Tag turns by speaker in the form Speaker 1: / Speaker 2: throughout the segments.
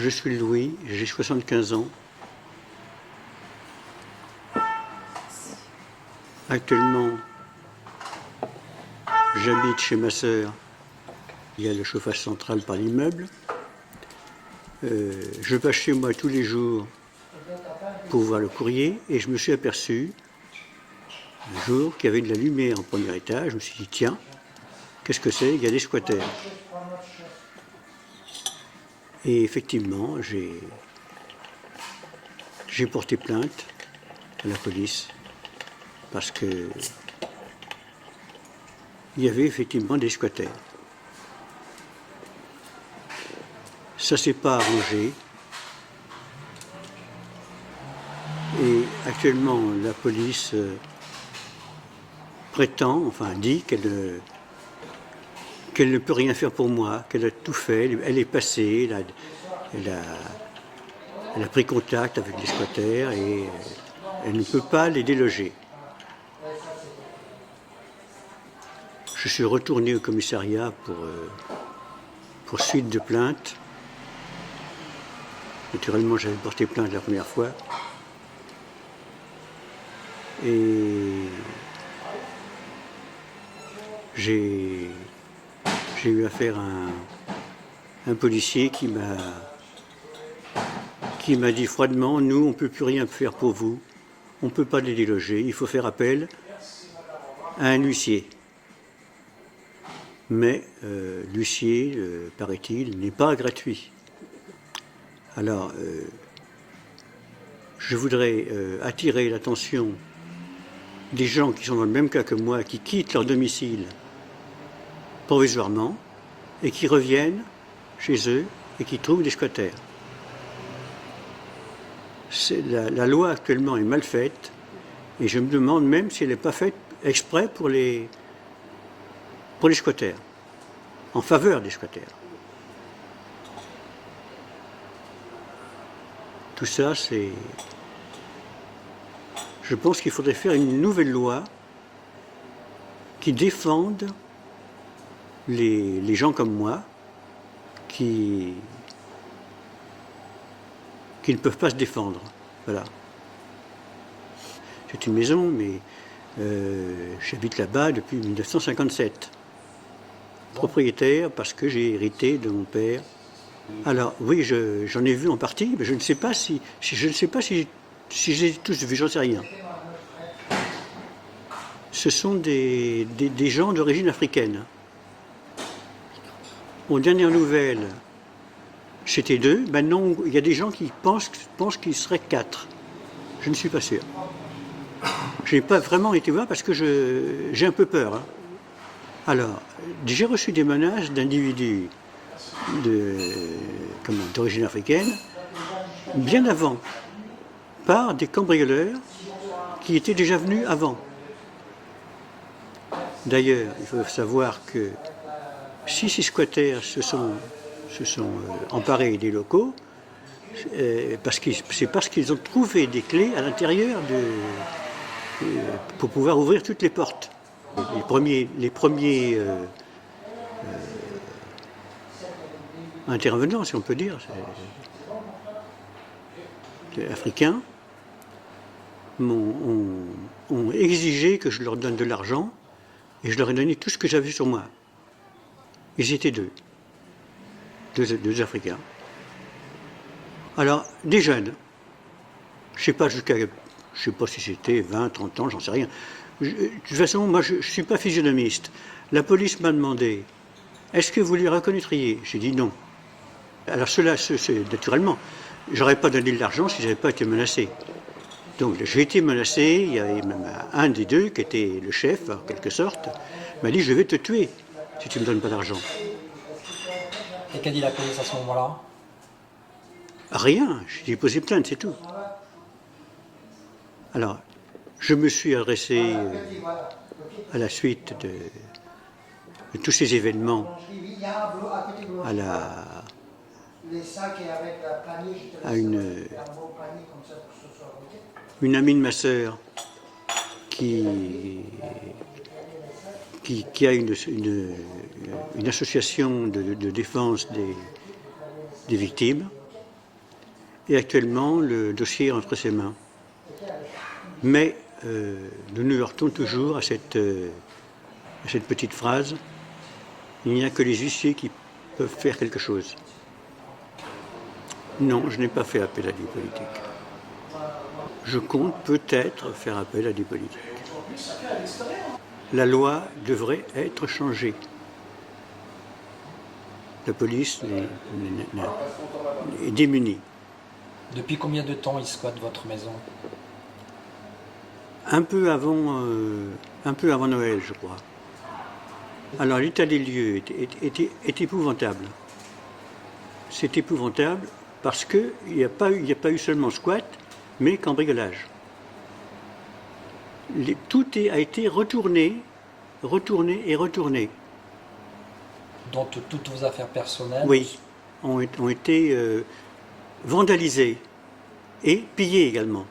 Speaker 1: je suis Louis, j'ai 75 ans. Actuellement, j'habite chez ma sœur. Il y a le chauffage central par l'immeuble. Je passe chez moi tous les jours pour voir le courrier et je me suis aperçu un jour qu'il y avait de la lumière au premier étage. Je me suis dit, tiens, qu'est-ce que c'est? Il y a des squatters. Et effectivement, j'ai porté plainte à la police parce que il y avait effectivement des squatters. Ça s'est pas arrangé. Et actuellement, la police prétend, enfin dit qu'elle ne peut rien faire pour moi, qu'elle a tout fait, elle est passée, elle a pris contact avec les squatters et elle ne peut pas les déloger. Je suis retourné au commissariat pour suite de plainte. Naturellement, j'avais porté plainte la première fois. Et j'ai eu affaire à un policier qui m'a dit froidement, nous, on ne peut plus rien faire pour vous, on ne peut pas les déloger, il faut faire appel à un huissier. Mais l'huissier, paraît-il, n'est pas gratuit. Alors, je voudrais attirer l'attention des gens qui sont dans le même cas que moi, qui quittent leur domicile provisoirement et qui reviennent chez eux et qui trouvent des squatters. La loi actuellement est mal faite et je me demande même si elle n'est pas faite exprès pour les squatters, en faveur des squatters. Tout ça, c'est... Je pense qu'il faudrait faire une nouvelle loi qui défende les gens comme moi qui ne peuvent pas se défendre. Voilà. C'est une maison, mais j'habite là-bas depuis 1957. Propriétaire parce que j'ai hérité de mon père. Alors oui, j'en ai vu en partie, mais je ne sais pas si j'ai tous vu, j'en sais rien. Ce sont des gens d'origine africaine. Aux dernières nouvelles, c'était 2. Maintenant, il y a des gens qui pensent qu'il serait 4. Je ne suis pas sûr. Je n'ai pas vraiment été voir parce que j'ai un peu peur. Hein. Alors, j'ai reçu des menaces d'individus d'origine africaine bien avant, par des cambrioleurs qui étaient déjà venus avant. D'ailleurs, il faut savoir que si ces squatters se sont emparés des locaux, c'est parce qu'ils ont trouvé des clés à l'intérieur pour pouvoir ouvrir toutes les portes. Les premiers intervenants, si on peut dire, africains, ont exigé que je leur donne de l'argent et je leur ai donné tout ce que j'avais sur moi. Ils étaient deux Africains. Alors, des jeunes, je ne sais pas si c'était 20, 30 ans, j'en sais rien. De toute façon, moi, je ne suis pas physionomiste. La police m'a demandé, est-ce que vous les reconnaîtriez? J'ai dit non. Alors cela, naturellement, j'aurais pas donné de l'argent si je n'avais pas été menacé. Donc j'ai été menacé, il y avait même un des deux, qui était le chef, en quelque sorte, m'a dit, je vais te tuer si tu ne me donnes pas d'argent.
Speaker 2: Et qu'a dit la police à ce moment-là?
Speaker 1: Rien, j'ai posé plainte, c'est tout. Alors, je me suis adressé à la suite de tous ces événements à une amie de ma sœur qui a une association de défense des victimes. Et actuellement, le dossier est entre ses mains. Mais nous nous heurtons toujours à cette petite phrase. Il n'y a que les huissiers qui peuvent faire quelque chose. Non, je n'ai pas fait appel à des politiques. Je compte peut-être faire appel à des politiques. La loi devrait être changée. La police est démunie.
Speaker 2: Depuis combien de temps il squatte votre maison?
Speaker 1: Un peu avant Noël, je crois. Alors l'état des lieux est épouvantable. C'est épouvantable parce qu'il n'y a pas eu seulement squat, mais cambriolage. Tout a été retourné.
Speaker 2: Donc toutes vos affaires personnelles?
Speaker 1: Oui, ont été vandalisées et pillées également.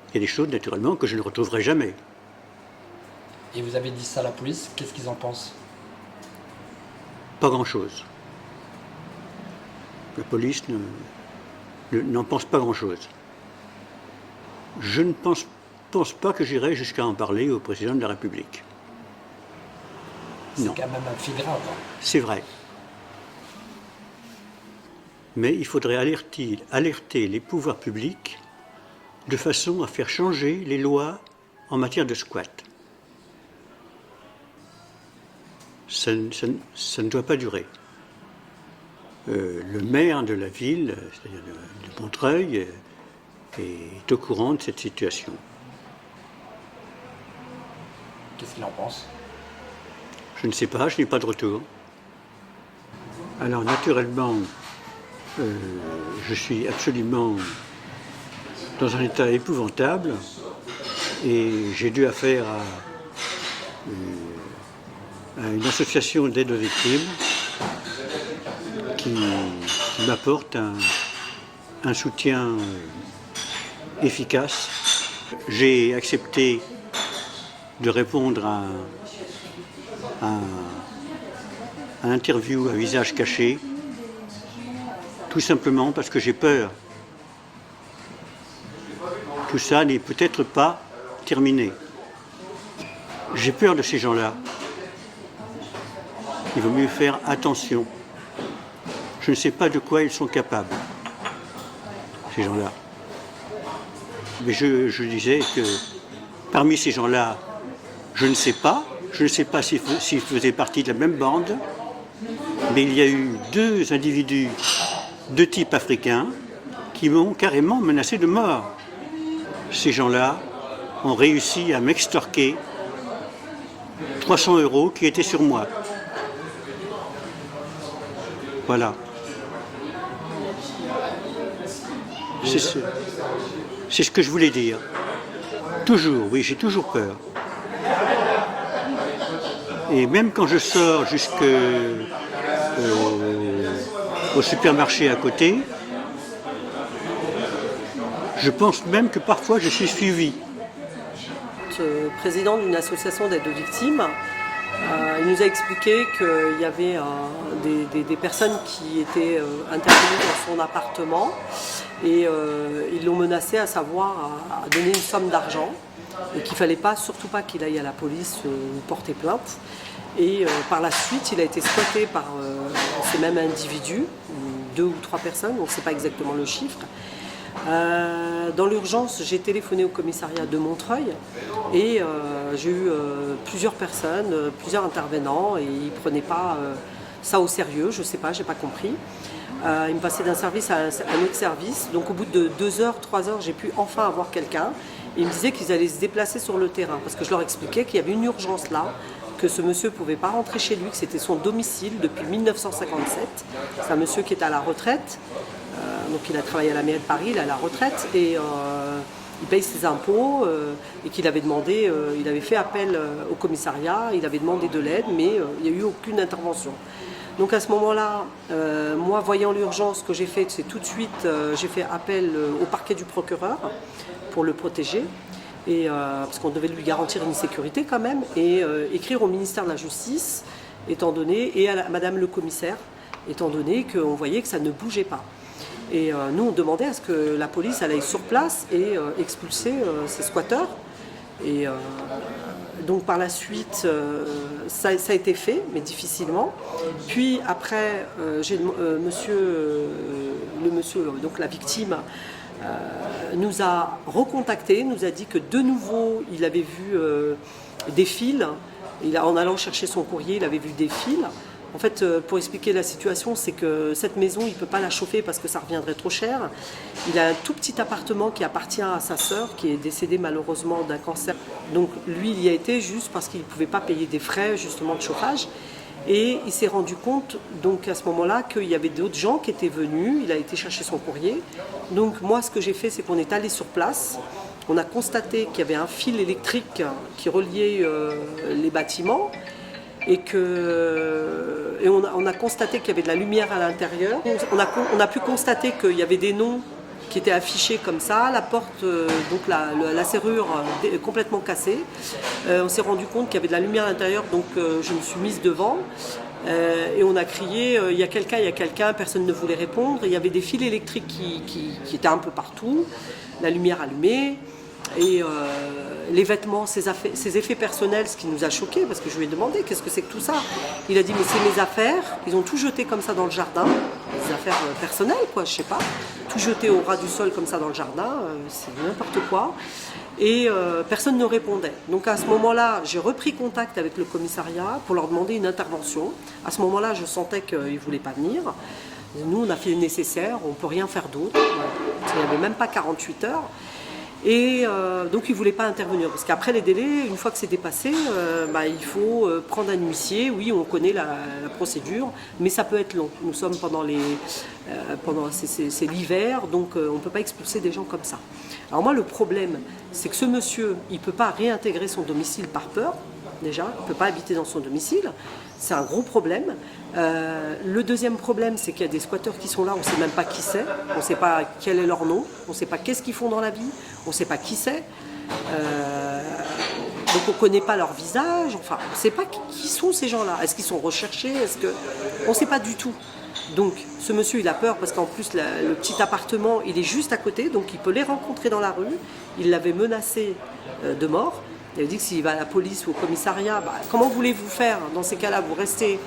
Speaker 1: Il y a des choses naturellement que je ne retrouverai jamais.
Speaker 2: Et vous avez dit ça à la police, qu'est-ce qu'ils en pensent?
Speaker 1: Pas grand-chose. La police n'en pense pas grand-chose. Je ne pense pas que j'irai jusqu'à en parler au président de la République.
Speaker 2: C'est quand même un fait grave.
Speaker 1: C'est vrai. Mais il faudrait alerter les pouvoirs publics de façon à faire changer les lois en matière de squat. Ça ne doit pas durer. Le maire de la ville, c'est-à-dire de Montreuil, est au courant de cette situation.
Speaker 2: Qu'est-ce qu'il en pense?
Speaker 1: Je ne sais pas, je n'ai pas de retour. Alors naturellement, je suis absolument dans un état épouvantable et j'ai dû affaire à une association d'aide aux victimes qui m'apporte un soutien efficace. J'ai accepté de répondre à un interview à visage caché, tout simplement parce que j'ai peur. Tout ça n'est peut-être pas terminé. J'ai peur de ces gens-là. Il vaut mieux faire attention. Je ne sais pas de quoi ils sont capables, ces gens-là. Mais je disais que parmi ces gens-là, je ne sais pas s'ils faisaient partie de la même bande, mais il y a eu 2 individus de type africain qui m'ont carrément menacé de mort. Ces gens-là ont réussi à m'extorquer 300 € qui étaient sur moi. Voilà. C'est ce que je voulais dire. Toujours, oui, j'ai toujours peur. Et même quand je sors au supermarché à côté, je pense même que parfois je suis suivi.
Speaker 3: Président d'une association d'aide aux victimes, il nous a expliqué qu'il y avait des personnes qui étaient intervenues dans son appartement et ils l'ont menacé à savoir à donner une somme d'argent et qu'il ne fallait surtout pas qu'il aille à la police porter plainte. Et par la suite, il a été squatté par ces mêmes individus, 2 ou 3 personnes, on ne sait pas exactement le chiffre. Dans l'urgence, j'ai téléphoné au commissariat de Montreuil et j'ai eu plusieurs personnes, plusieurs intervenants et ils ne prenaient pas ça au sérieux, je ne sais pas, je n'ai pas compris. Ils me passaient d'un service à un autre service, donc au bout de 2 heures, 3 heures, j'ai pu enfin avoir quelqu'un. Ils me disaient qu'ils allaient se déplacer sur le terrain parce que je leur expliquais qu'il y avait une urgence là, que ce monsieur ne pouvait pas rentrer chez lui, que c'était son domicile depuis 1957. C'est un monsieur qui est à la retraite. Donc il a travaillé à la mairie de Paris, il est à la retraite et il paye ses impôts et qu'il avait demandé, il avait fait appel au commissariat, il avait demandé de l'aide mais il n'y a eu aucune intervention. Donc à ce moment-là, moi voyant l'urgence, ce que j'ai fait, c'est tout de suite, j'ai fait appel au parquet du procureur pour le protéger. Et, parce qu'on devait lui garantir une sécurité quand même, et écrire au ministère de la Justice, étant donné, et à Madame le commissaire, étant donné qu'on voyait que ça ne bougeait pas. Et nous, on demandait à ce que la police aille sur place et expulser ces squatteurs. Et donc par la suite, ça a été fait, mais difficilement. Puis après, donc la victime, nous a recontacté, nous a dit que de nouveau, il avait vu des fils. En allant chercher son courrier, il avait vu des fils. En fait, pour expliquer la situation, c'est que cette maison, il ne peut pas la chauffer parce que ça reviendrait trop cher. Il a un tout petit appartement qui appartient à sa sœur, qui est décédée malheureusement d'un cancer. Donc lui, il y a été juste parce qu'il ne pouvait pas payer des frais justement de chauffage. Et il s'est rendu compte, donc à ce moment-là, qu'il y avait d'autres gens qui étaient venus. Il a été chercher son courrier. Donc moi, ce que j'ai fait, c'est qu'on est allé sur place. On a constaté qu'il y avait un fil électrique qui reliait les bâtiments. Et on a constaté qu'il y avait de la lumière à l'intérieur. On a pu constater qu'il y avait des noms qui étaient affichés comme ça, la porte, donc la serrure complètement cassée. On s'est rendu compte qu'il y avait de la lumière à l'intérieur, donc je me suis mise devant. Et on a crié, il y a quelqu'un, personne ne voulait répondre. Il y avait des fils électriques qui étaient un peu partout, la lumière allumée. Et les vêtements, ses effets personnels, ce qui nous a choqués, parce que je lui ai demandé qu'est-ce que c'est que tout ça. Il a dit mais c'est mes affaires, ils ont tout jeté comme ça dans le jardin, des affaires personnelles quoi, je sais pas, tout jeté au ras du sol comme ça dans le jardin, c'est n'importe quoi. Et personne ne répondait. Donc à ce moment-là, j'ai repris contact avec le commissariat pour leur demander une intervention. À ce moment-là, je sentais qu'ils ne voulaient pas venir. Nous, on a fait le nécessaire, on ne peut rien faire d'autre. Il n'y avait même pas 48 heures. Et donc ils ne voulaient pas intervenir, parce qu'après les délais, une fois que c'est dépassé, il faut prendre un huissier. Oui, on connaît la procédure, mais ça peut être long. Nous sommes c'est l'hiver, donc on ne peut pas expulser des gens comme ça. Alors moi, le problème, c'est que ce monsieur, il ne peut pas réintégrer son domicile par peur. Déjà, il ne peut pas habiter dans son domicile. C'est un gros problème. Le deuxième problème, c'est qu'il y a des squatteurs qui sont là, on ne sait même pas qui c'est, on ne sait pas quel est leur nom, on ne sait pas qu'est-ce qu'ils font dans la vie, on ne sait pas qui c'est. Donc on ne connaît pas leur visage, enfin, on ne sait pas qui sont ces gens-là. Est-ce qu'ils sont recherchés? On ne sait pas du tout. Donc ce monsieur, il a peur parce qu'en plus, le petit appartement, il est juste à côté, donc il peut les rencontrer dans la rue. Il l'avait menacé de mort. Il a dit que s'il va à la police ou au commissariat, comment voulez-vous faire dans ces cas-là? Vous restez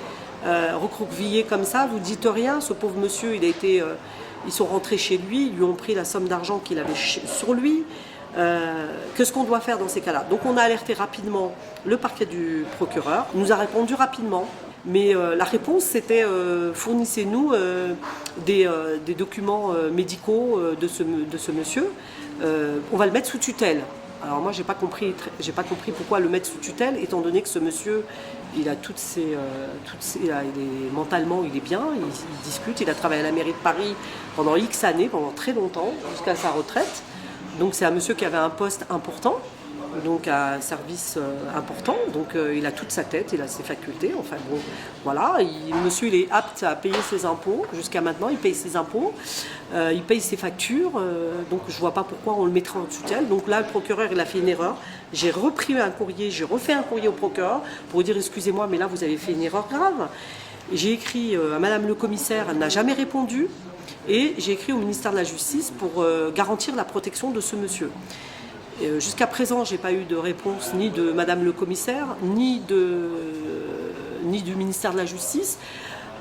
Speaker 3: recroquevillé comme ça, vous dites rien. Ce pauvre monsieur, ils sont rentrés chez lui, ils lui ont pris la somme d'argent qu'il avait sur lui. Qu'est-ce qu'on doit faire dans ces cas-là? Donc on a alerté rapidement le parquet du procureur, il nous a répondu rapidement. Mais la réponse, c'était fournissez-nous des documents médicaux de ce monsieur. On va le mettre sous tutelle. Alors moi, j'ai pas compris pourquoi le mettre sous tutelle, étant donné que ce monsieur, il a mentalement, il est bien, il discute, il a travaillé à la mairie de Paris pendant X années, pendant très longtemps, jusqu'à sa retraite. Donc c'est un monsieur qui avait un poste important, donc un service important, donc il a toute sa tête, il a ses facultés, enfin bon, voilà, monsieur il est apte à payer ses impôts, jusqu'à maintenant il paye ses impôts, il paye ses factures, donc je vois pas pourquoi on le mettrait en tutelle. Donc là le procureur il a fait une erreur, j'ai refait un courrier au procureur pour dire excusez-moi mais là vous avez fait une erreur grave. J'ai écrit à madame le commissaire, elle n'a jamais répondu, et j'ai écrit au ministère de la Justice pour garantir la protection de ce monsieur. Jusqu'à présent, je n'ai pas eu de réponse ni de madame le commissaire, ni du ministère de la Justice.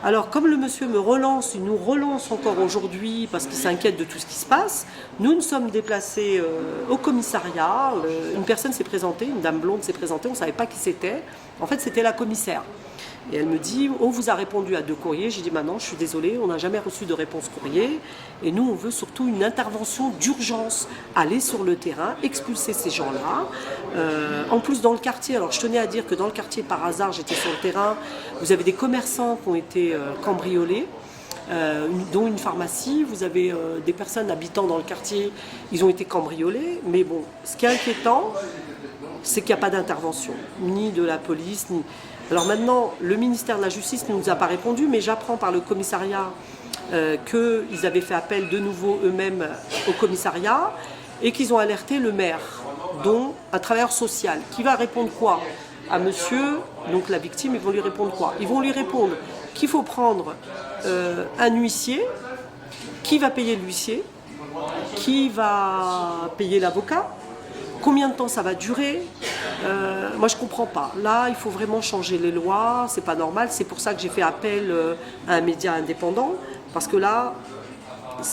Speaker 3: Alors, comme le monsieur me relance, il nous relance encore aujourd'hui parce qu'il s'inquiète de tout ce qui se passe, nous sommes déplacés au commissariat. Une personne s'est présentée, une dame blonde s'est présentée, on ne savait pas qui c'était. En fait, c'était la commissaire. Et elle me dit, on vous a répondu à 2 courriers. J'ai dit, non, je suis désolée, on n'a jamais reçu de réponse courrier. Et nous, on veut surtout une intervention d'urgence. Aller sur le terrain, expulser ces gens-là. En plus, dans le quartier, alors je tenais à dire que dans le quartier, par hasard, j'étais sur le terrain, vous avez des commerçants qui ont été cambriolés. Dont une pharmacie, vous avez des personnes habitant dans le quartier, ils ont été cambriolés. Mais bon, ce qui est inquiétant, c'est qu'il n'y a pas d'intervention, ni de la police, ni... Alors maintenant, le ministère de la Justice ne nous a pas répondu, mais j'apprends par le commissariat qu'ils avaient fait appel de nouveau eux-mêmes au commissariat et qu'ils ont alerté le maire, dont un travailleur social, qui va répondre quoi à monsieur, donc la victime, ils vont lui répondre quoi? Ils vont lui répondre qu'il faut prendre un huissier Qui va payer l'huissier? Qui va payer l'avocat? Combien de temps ça va durer? Moi, je ne comprends pas. Là, il faut vraiment changer les lois. C'est pas normal. C'est pour ça que j'ai fait appel à un média indépendant. Parce que là,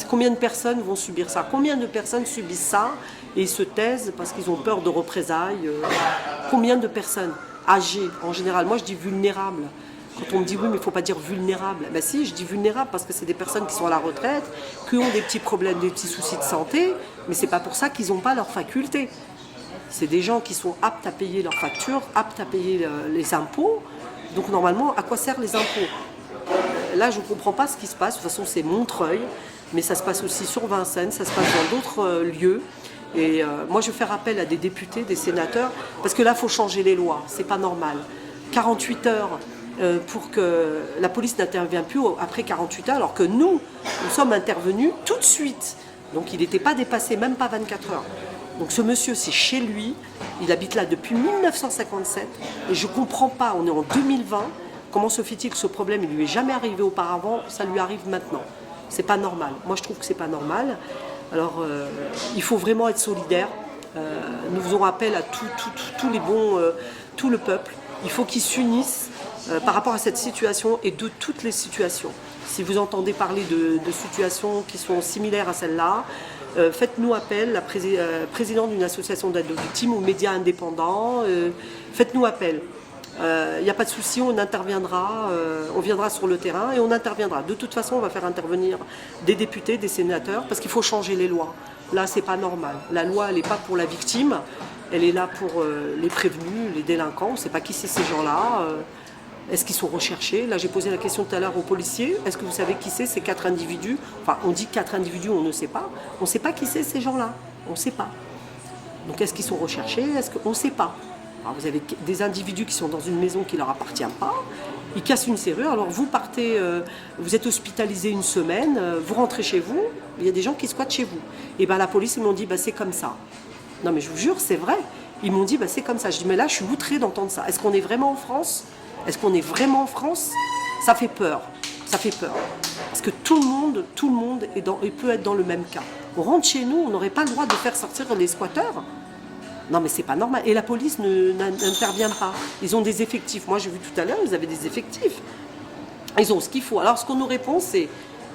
Speaker 3: combien de personnes vont subir ça? Combien de personnes subissent ça et ils se taisent parce qu'ils ont peur de représailles? Combien de personnes âgées en général? Moi, je dis vulnérables. Quand on me dit oui, mais il ne faut pas dire vulnérable. Ben si, je dis vulnérable parce que c'est des personnes qui sont à la retraite, qui ont des petits problèmes, des petits soucis de santé, mais ce n'est pas pour ça qu'ils n'ont pas leurs facultés. C'est des gens qui sont aptes à payer leurs factures, aptes à payer les impôts. Donc normalement, à quoi servent les impôts? Là, je ne comprends pas ce qui se passe. De toute façon, c'est Montreuil, mais ça se passe aussi sur Vincennes, ça se passe dans d'autres lieux. Et moi, je vais faire appel à des députés, des sénateurs, parce que là, il faut changer les lois. C'est pas normal. 48 heures pour que la police n'intervienne plus après 48 heures, alors que nous sommes intervenus tout de suite. Donc il n'était pas dépassé, même pas 24 heures. Donc ce monsieur, c'est chez lui, il habite là depuis 1957, et je ne comprends pas, on est en 2020, comment se fait-il que ce problème, il ne lui est jamais arrivé auparavant, ça lui arrive maintenant? C'est pas normal. Moi je trouve que c'est pas normal. Alors il faut vraiment être solidaire. Nous faisons appel à tous les bons, tout le peuple. Il faut qu'ils s'unissent par rapport à cette situation et de toutes les situations. Si vous entendez parler de situations qui sont similaires à celle-là, faites-nous appel, la présidente d'une association d'aide aux victimes ou médias indépendants, faites-nous appel. Il n'y a pas de souci, on interviendra, on viendra sur le terrain et on interviendra. De toute façon, on va faire intervenir des députés, des sénateurs, parce qu'il faut changer les lois. Là, c'est pas normal. La loi, elle n'est pas pour la victime, elle est là pour les prévenus, les délinquants. On ne sait pas qui c'est ces gens-là. Est-ce qu'ils sont recherchés? Là, j'ai posé la question tout à l'heure aux policiers. Est-ce que vous savez qui c'est ces 4 individus? Enfin, on dit 4 individus, on ne sait pas. On ne sait pas qui c'est ces gens-là. On ne sait pas. Donc, est-ce qu'ils sont recherchés? On ne sait pas. Alors, vous avez des individus qui sont dans une maison qui ne leur appartient pas. Ils cassent une serrure. Alors, vous partez, vous êtes hospitalisé une semaine, vous rentrez chez vous. Il y a des gens qui squattent chez vous. Et bien, la police, ils m'ont dit, c'est comme ça. Non, mais je vous jure, c'est vrai. Ils m'ont dit, c'est comme ça. Je dis, mais là, je suis outrée d'entendre ça. Est-ce qu'on est vraiment en France? Est-ce qu'on est vraiment en France? Ça fait peur. Ça fait peur. Parce que tout le monde peut être dans le même cas. On rentre chez nous, on n'aurait pas le droit de faire sortir les squatteurs. Non, mais c'est pas normal. Et la police n'intervient pas. Ils ont des effectifs. Moi, j'ai vu tout à l'heure, ils avaient des effectifs. Ils ont ce qu'il faut. Alors, ce qu'on nous répond, c'est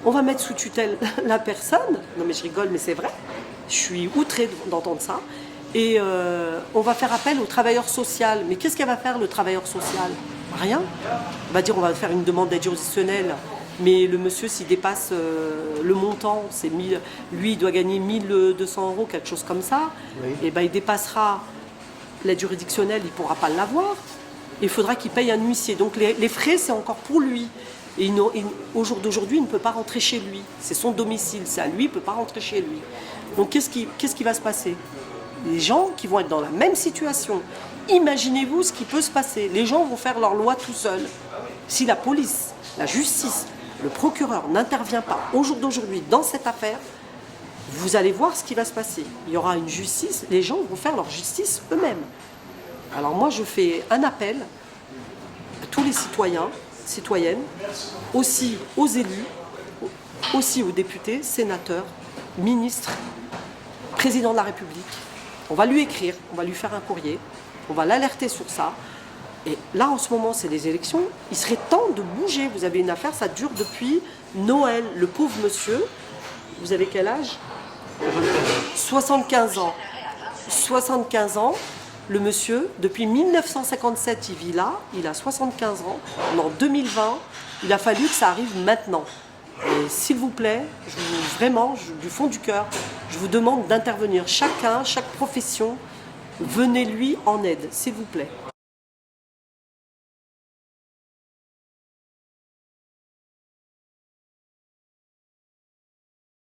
Speaker 3: on va mettre sous tutelle la personne. Non, mais je rigole, mais c'est vrai. Je suis outrée d'entendre ça. Et on va faire appel au travailleur social. Mais qu'est-ce qu'elle va faire, le travailleur social? Rien. On va dire on va faire une demande d'aide juridictionnelle. Mais le monsieur, s'il dépasse le montant, lui, il doit gagner 1200 €, quelque chose comme ça. Oui. Et il dépassera l'aide juridictionnelle, il ne pourra pas l'avoir. Il faudra qu'il paye un huissier. Donc les frais, c'est encore pour lui. Et au jour d'aujourd'hui, il ne peut pas rentrer chez lui. C'est son domicile, c'est à lui, il ne peut pas rentrer chez lui. Donc qu'est-ce qui va se passer? Les gens qui vont être dans la même situation. Imaginez-vous ce qui peut se passer. Les gens vont faire leur loi tout seuls. Si la police, la justice, le procureur n'intervient pas au jour d'aujourd'hui dans cette affaire, vous allez voir ce qui va se passer. Il y aura une justice, les gens vont faire leur justice eux-mêmes. Alors moi, je fais un appel à tous les citoyens, citoyennes, aussi aux élus, aussi aux députés, sénateurs, ministres, président de la République. On va lui écrire, on va lui faire un courrier, on va l'alerter sur ça. Et là, en ce moment, c'est les élections. Il serait temps de bouger. Vous avez une affaire, ça dure depuis Noël. Le pauvre monsieur, vous avez quel âge? 75 ans. 75 ans. Le monsieur, depuis 1957, il vit là. Il a 75 ans. En 2020, il a fallu que ça arrive maintenant. Et s'il vous plaît, vraiment, du fond du cœur, je vous demande d'intervenir. Chacun, chaque profession, venez-lui en aide, s'il vous plaît.